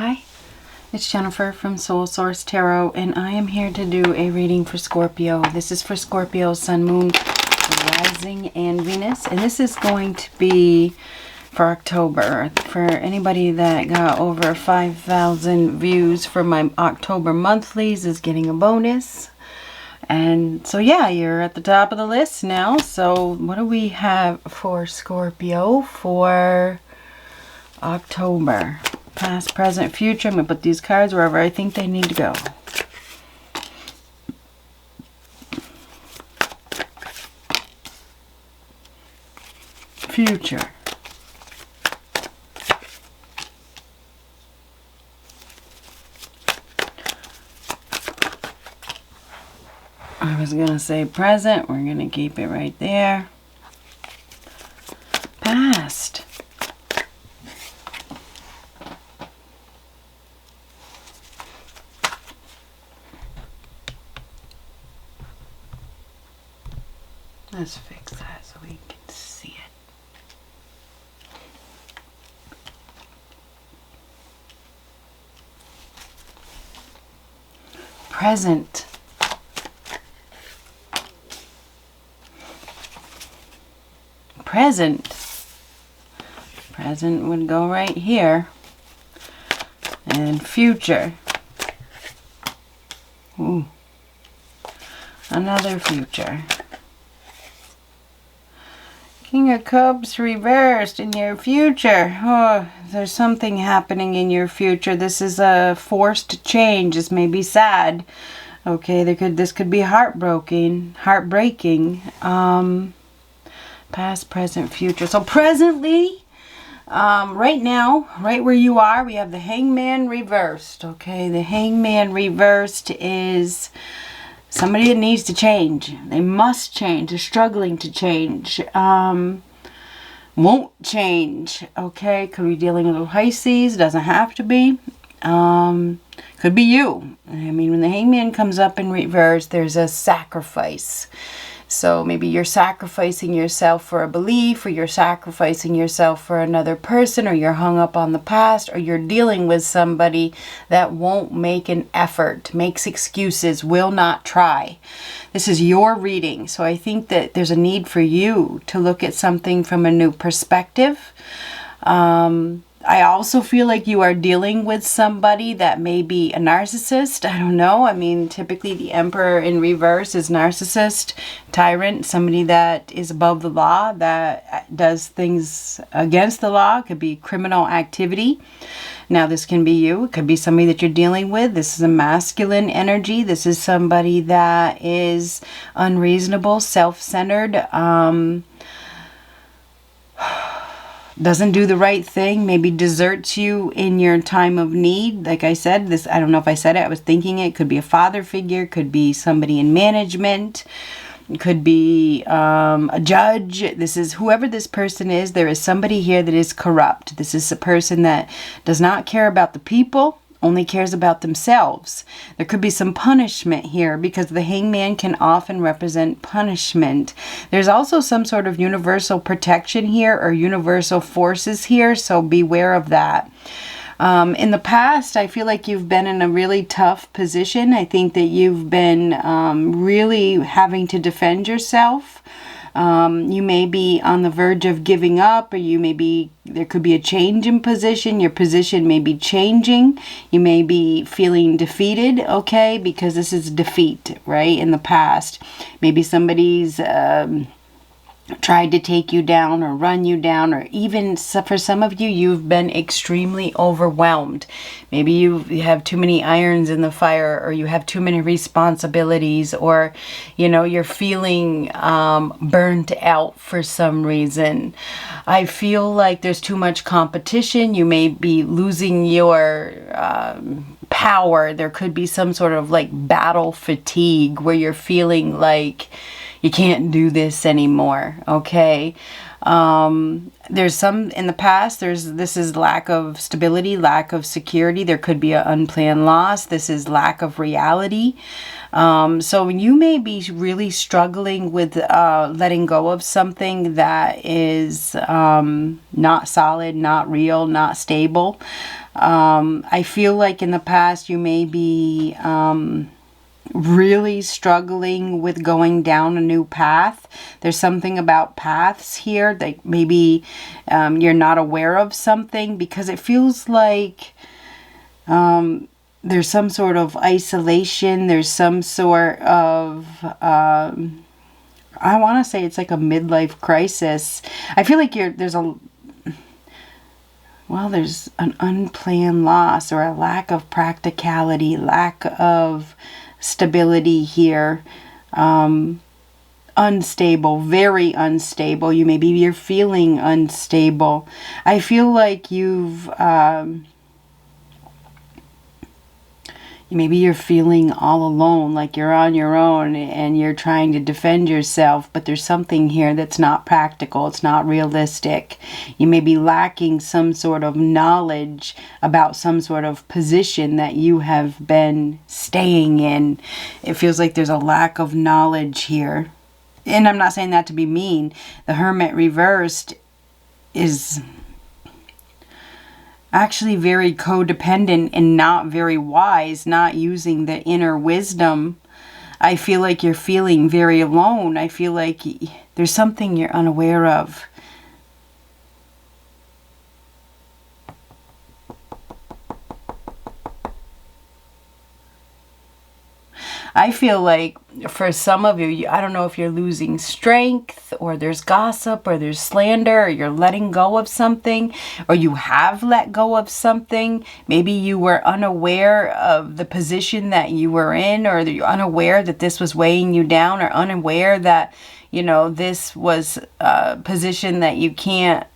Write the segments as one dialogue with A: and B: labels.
A: Hi, it's Jennifer from Soul Source Tarot, and I am here to do a reading for Scorpio. This is for Scorpio, Sun, Moon, Rising, and Venus, and this is going to be for October. For anybody that got over 5,000 views for my October monthlies is getting a bonus. And so yeah, you're at the top of the list now. So what do we have for Scorpio for October? Past, present, future. I'm going to put these cards wherever I think they need to go. Future. I was going to say present. We're going to keep it right there. Past. Let's fix that so we can see it. Present. Present would go right here. And future. Ooh. Another future. King of Cups reversed in your future. Oh, there's something happening in your future. This is a forced change. This may be sad. Okay, this could be heartbreaking. Past, present, future. So presently, right now, right where you are, we have the Hangman reversed. Okay, the Hangman reversed is somebody that needs to change. They must change. They're struggling to change. Won't change. Okay. Could be dealing with a Pisces. Doesn't have to be. Could be you. I mean, when the Hangman comes up in reverse, there's a sacrifice. So maybe you're sacrificing yourself for a belief, or you're sacrificing yourself for another person, or you're hung up on the past, or you're dealing with somebody that won't make an effort, makes excuses, will not try. This is your reading. So I think that there's a need for you to look at something from a new perspective. I also feel like you are dealing with somebody that may be a narcissist. I don't know. I mean, typically the Emperor in reverse is narcissist, tyrant, somebody that is above the law, that does things against the law. It could be criminal activity. Now, this can be you. It could be somebody that you're dealing with. This is a masculine energy. This is somebody that is unreasonable, self-centered, doesn't do the right thing, maybe deserts you in your time of need. Like I said, this, I don't know if I said it, I was thinking it could be a father figure, could be somebody in management, could be a judge. This is whoever this person is. There is somebody here that is corrupt. This is a person that does not care about the people, only cares about themselves. There could be some punishment here because the Hangman can often represent punishment. There's also some sort of universal protection here or universal forces here, so beware of that. In the past, I feel like you've been in a really tough position. I think that you've been really having to defend yourself. You may be on the verge of giving up, or there could be a change in position. Your position may be changing. You may be feeling defeated, okay, because this is defeat, right, in the past. Maybe somebody's tried to take you down or run you down, or even for some of you, you've been extremely overwhelmed. Maybe you have too many irons in the fire, or you have too many responsibilities, or you're feeling burnt out for some reason. I feel like there's too much competition. You may be losing your power. There could be some sort of like battle fatigue where you're feeling like you can't do this anymore, okay? There's some in the past, this is lack of stability, lack of security. There could be an unplanned loss. This is lack of reality. So you may be really struggling with letting go of something that is not solid, not real, not stable. I feel like in the past you may be really struggling with going down a new path. There's something about paths here that maybe you're not aware of something, because it feels like there's some sort of isolation. There's some sort of, I want to say it's like a midlife crisis. I feel like there's an unplanned loss or a lack of practicality, lack of stability here. Unstable, very unstable. You're feeling unstable. I feel like maybe you're feeling all alone, like you're on your own and you're trying to defend yourself, but there's something here that's not practical. It's not realistic. You may be lacking some sort of knowledge about some sort of position that you have been staying in. It feels like there's a lack of knowledge here. And I'm not saying that to be mean. The Hermit reversed is actually very codependent and not very wise, not using the inner wisdom. I feel like you're feeling very alone. I feel like there's something you're unaware of. I feel like for some of you, I don't know if you're losing strength, or there's gossip, or there's slander, or you're letting go of something, or you have let go of something. Maybe you were unaware of the position that you were in, or you're unaware that this was weighing you down, or unaware that, this was a position that you can't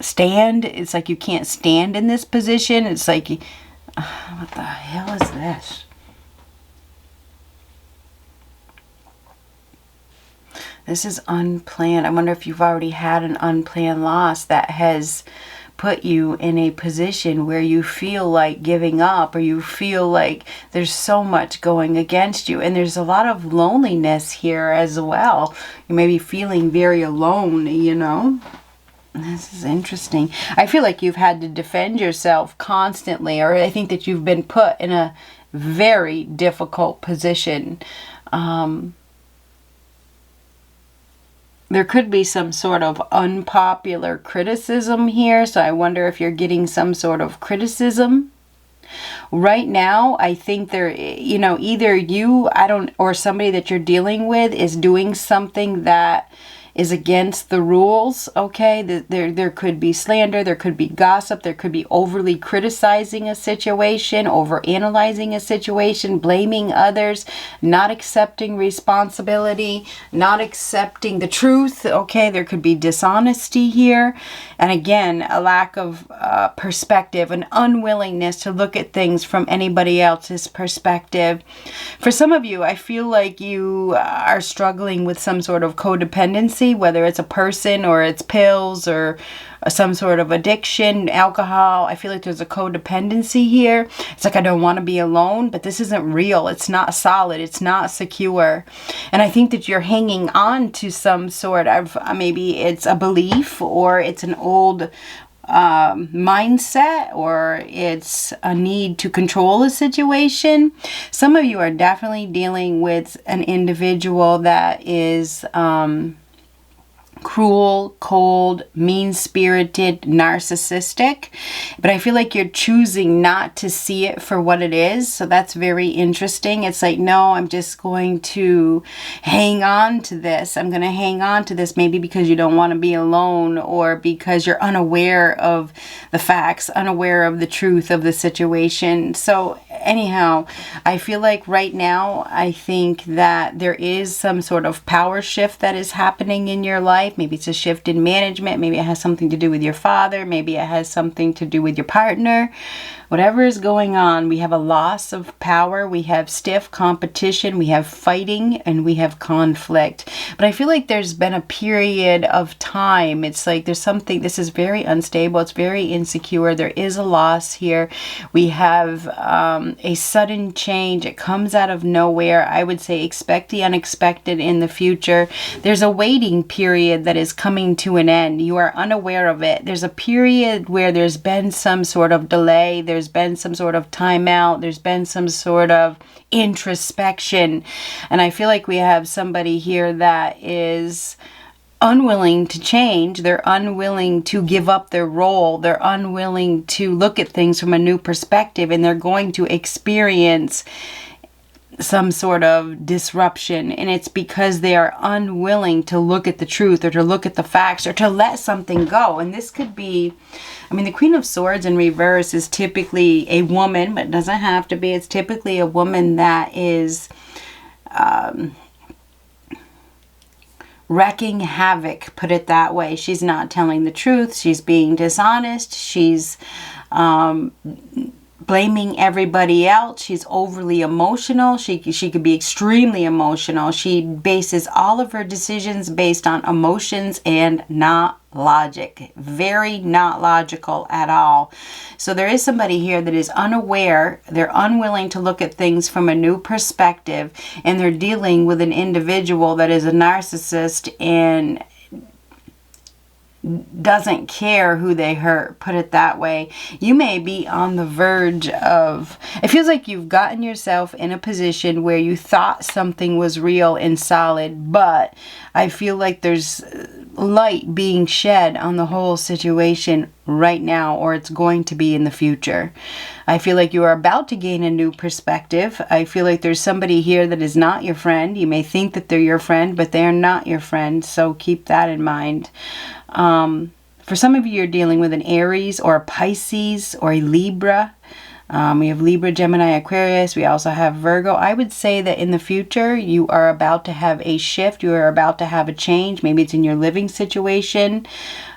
A: stand. It's like you can't stand in this position. It's like, what the hell is this? This is unplanned. I wonder if you've already had an unplanned loss that has put you in a position where you feel like giving up, or you feel like there's so much going against you. And there's a lot of loneliness here as well. You may be feeling very alone, This is interesting. I feel like you've had to defend yourself constantly, or I think that you've been put in a very difficult position. There could be some sort of unpopular criticism here, so I wonder if you're getting some sort of criticism. Right now, I think either you, or somebody that you're dealing with is doing something that is against the rules, okay? There could be slander, there could be gossip, there could be overly criticizing a situation, over analyzing a situation, blaming others, not accepting responsibility, not accepting the truth, okay? There could be dishonesty here. And again, a lack of perspective, an unwillingness to look at things from anybody else's perspective. For some of you, I feel like you are struggling with some sort of codependency, whether it's a person or it's pills or some sort of addiction, alcohol. I feel like there's a codependency here. It's like, I don't want to be alone, but this isn't real. It's not solid. It's not secure. And I think that you're hanging on to some sort of, maybe it's a belief, or it's an old mindset, or it's a need to control a situation. Some of you are definitely dealing with an individual that is cruel, cold, mean-spirited, narcissistic, but I feel like you're choosing not to see it for what it is. So that's very interesting. It's like, no, I'm just going to hang on to this. I'm going to hang on to this, maybe because you don't want to be alone, or because you're unaware of the facts, unaware of the truth of the situation. So anyhow, I feel like right now, I think that there is some sort of power shift that is happening in your life. Maybe it's a shift in management. Maybe it has something to do with your father. Maybe it has something to do with your partner, Whatever is going on, we have a loss of power, we have stiff competition, we have fighting, and we have conflict. But I feel like there's been a period of time. It's like there's something, this is very unstable, it's very insecure, there is a loss here. We have a sudden change. It comes out of nowhere. I would say expect the unexpected in the future. There's a waiting period that is coming to an end. You are unaware of it. There's a period where there's been some sort of delay. There's been some sort of timeout. There's been some sort of introspection. And I feel like we have somebody here that is unwilling to change. They're unwilling to give up their role. They're unwilling to look at things from a new perspective, and they're going to experience some sort of disruption. And it's because they are unwilling to look at the truth, or to look at the facts, or to let something go. And this could be, I mean, the Queen of Swords in reverse is typically a woman, but it doesn't have to be. It's typically a woman that is wrecking havoc, put it that way. She's not telling the truth. She's being dishonest. She's blaming everybody else. She's overly emotional. She could be extremely emotional. She bases all of her decisions based on emotions and not logic. Very not logical at all. So there is somebody here that is unaware. They're unwilling to look at things from a new perspective, and they're dealing with an individual that is a narcissist and doesn't care who they hurt, put it that way. You may be on the verge of, it feels like you've gotten yourself in a position where you thought something was real and solid, but I feel like there's light being shed on the whole situation right now, or it's going to be in the future. I feel like you are about to gain a new perspective. I feel like there's somebody here that is not your friend. You may think that they're your friend, but they're not your friend, so keep that in mind. For some of you, you're dealing with an Aries or a Pisces or a Libra. We have Libra, Gemini, Aquarius. We also have Virgo. I would say that in the future, you are about to have a shift. You are about to have a change. Maybe it's in your living situation,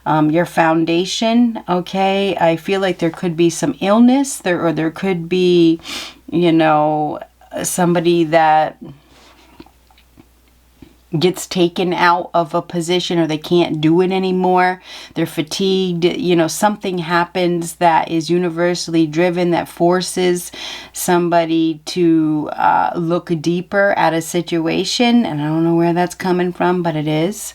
A: your foundation. Okay. I feel like there could be some illness there, or there could be, you know, somebody that gets taken out of a position, or they can't do it anymore. They're fatigued. You know, something happens that is universally driven, that forces somebody to look deeper at a situation. And I don't know where that's coming from, but it is.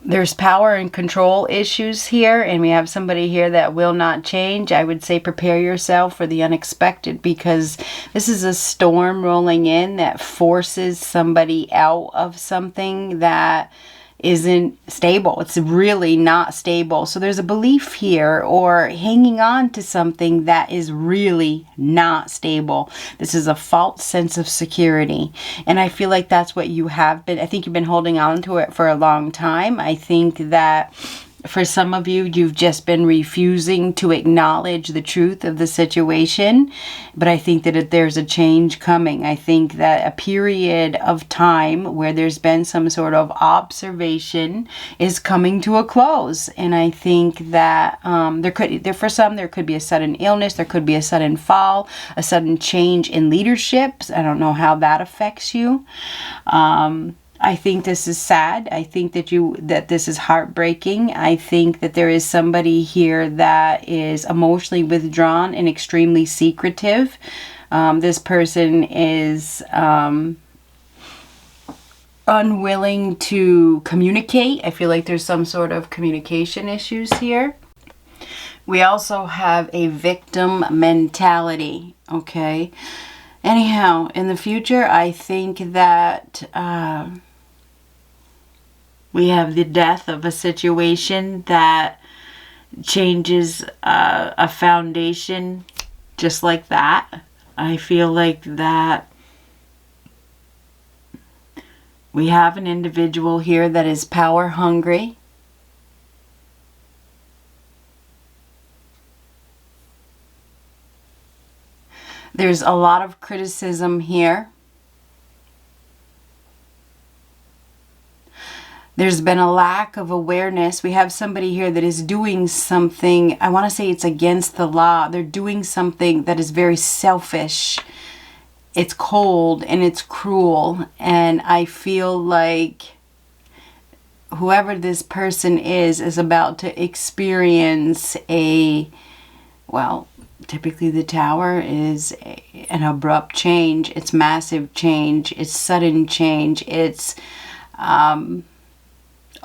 A: There's power and control issues here, and we have somebody here that will not change. I would say prepare yourself for the unexpected, because this is a storm rolling in that forces somebody out of something that isn't stable. It's really not stable. So there's a belief here, or hanging on to something that is really not stable. This is a false sense of security. And I feel like that's what you have been. I think you've been holding on to it for a long time. I think that for some of you, you've just been refusing to acknowledge the truth of the situation. But I think that there's a change coming. I think that a period of time where there's been some sort of observation is coming to a close. And I think that for some, there could be a sudden illness. There could be a sudden fall, a sudden change in leadership. I don't know how that affects you. I think this is sad. I think that this is heartbreaking. I think that there is somebody here that is emotionally withdrawn and extremely secretive. This person is unwilling to communicate. I feel like there's some sort of communication issues here. We also have a victim mentality, okay? Anyhow, in the future, I think that we have the death of a situation that changes a foundation just like that. I feel like that we have an individual here that is power hungry. There's a lot of criticism here. There's been a lack of awareness. We have somebody here that is doing something, I want to say it's against the law. They're doing something that is very selfish. It's cold and it's cruel. And I feel like whoever this person is about to experience well, typically the Tower is an abrupt change. It's massive change. It's sudden change. It's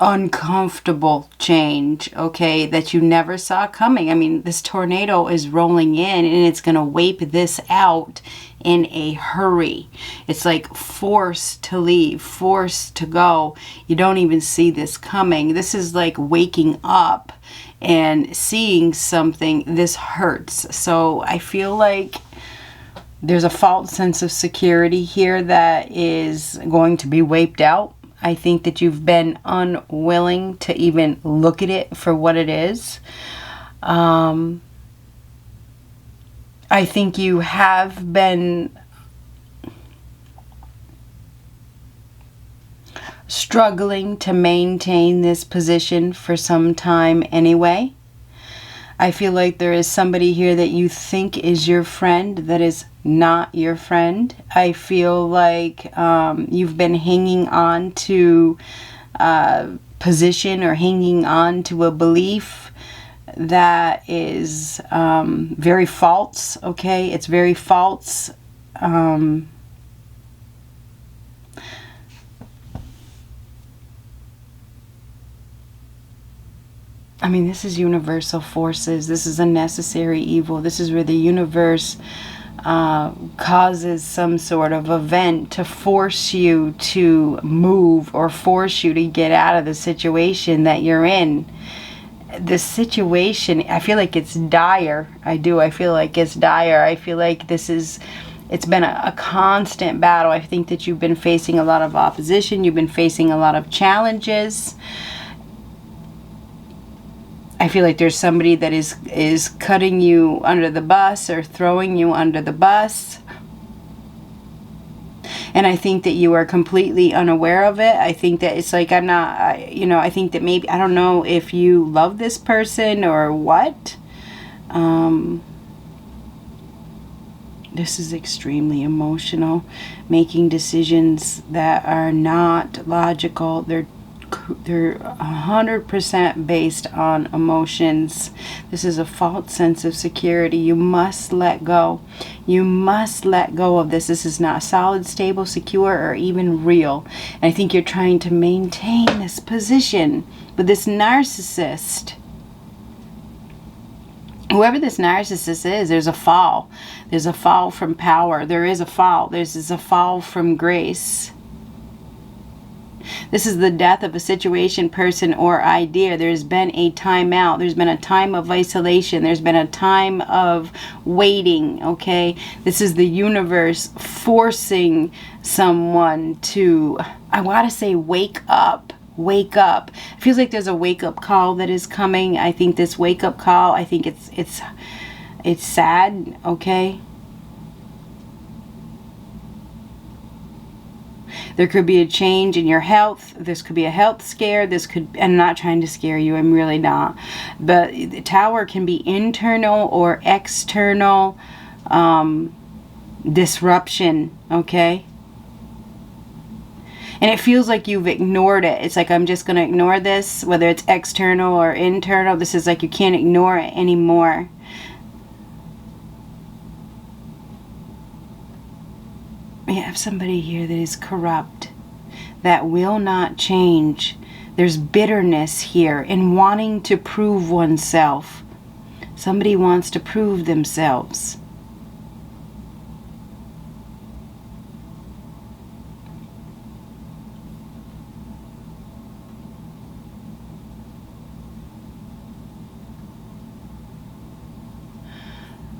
A: uncomfortable change, okay, that you never saw coming. I mean, this tornado is rolling in and it's going to wipe this out in a hurry. It's like forced to leave, forced to go. You don't even see this coming. This is like waking up and seeing something. This hurts. So I feel like there's a false sense of security here that is going to be wiped out. I think that you've been unwilling to even look at it for what it is. I think you have been struggling to maintain this position for some time anyway. I feel like there is somebody here that you think is your friend that is not your friend. I feel like you've been hanging on to a position or hanging on to a belief that is very false, okay? It's very false. I mean, this is universal forces. This is a necessary evil. This is where the universe causes some sort of event to force you to move or force you to get out of the situation that you're in. This situation, I feel like it's dire. I do. I feel like it's dire. I feel like it's been a constant battle. I think that you've been facing a lot of opposition. You've been facing a lot of challenges. I feel like there's somebody that is cutting you under the bus or throwing you under the bus. And I think that you are completely unaware of it. I think that it's like I think that maybe, I don't know if you love this person or what. This is extremely emotional. Making decisions that are not logical. They're 100% based on emotions. This is a false sense of security. You must let go. You must let go of this. This is not solid, stable, secure, or even real. And I think you're trying to maintain this position with this narcissist. Whoever this narcissist is, there's a fall. There's a fall from power. There is a fall. There's a fall from grace. This is the death of a situation, person, or idea. There's been a time out. There's been a time of isolation. There's been a time of waiting, okay? This is the universe forcing someone to, I want to say, wake up. Wake up. It feels like there's a wake-up call that is coming. I think this wake-up call, I think it's sad, okay? There could be a change in your health. This could be a health scare. I'm not trying to scare you. I'm really not. But the Tower can be internal or external disruption, okay? And it feels like you've ignored it. It's like, I'm just going to ignore this, whether it's external or internal. This is like you can't ignore it anymore. We have somebody here that is corrupt, that will not change. There's bitterness here in wanting to prove oneself. Somebody wants to prove themselves.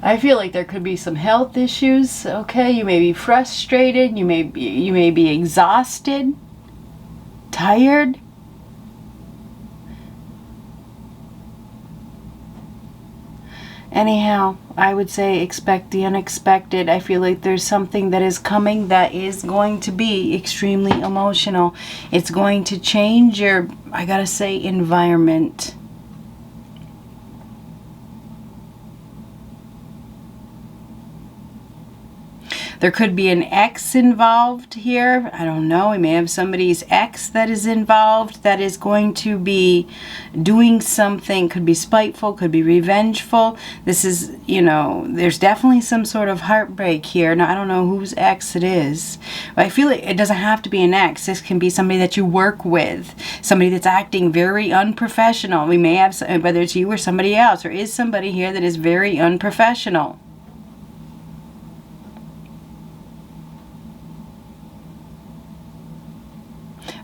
A: I feel like there could be some health issues, okay? You may be frustrated, you may be exhausted, tired. Anyhow, I would say expect the unexpected. I feel like there's something that is coming that is going to be extremely emotional. It's going to change your, I gotta say, environment. There could be an ex involved here. I don't know. We may have somebody's ex that is involved that is going to be doing something. Could be spiteful, could be revengeful. This is, you know, there's definitely some sort of heartbreak here. Now, I don't know whose ex it is. But I feel like it doesn't have to be an ex. This can be somebody that you work with. Somebody that's acting very unprofessional. We may have, whether it's you or somebody else, there is somebody here that is very unprofessional.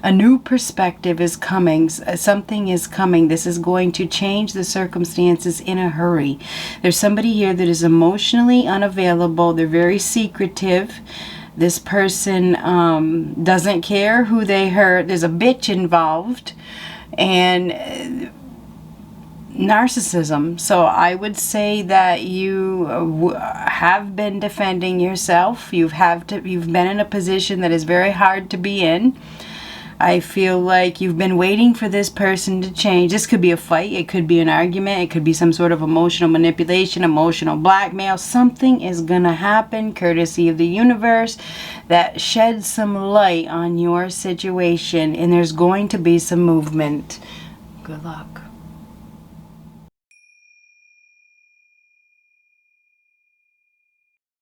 A: A new perspective is coming. Something is coming. This is going to change the circumstances in a hurry. There's somebody here that is emotionally unavailable. They're very secretive. This person doesn't care who they hurt. There's a bitch involved. And narcissism. So I would say that you have been defending yourself. You've been in a position that is very hard to be in. I feel like you've been waiting for this person to change. This could be a fight. It could be an argument. It could be some sort of emotional manipulation, emotional blackmail. Something is going to happen, courtesy of the universe, that sheds some light on your situation. And there's going to be some movement. Good luck.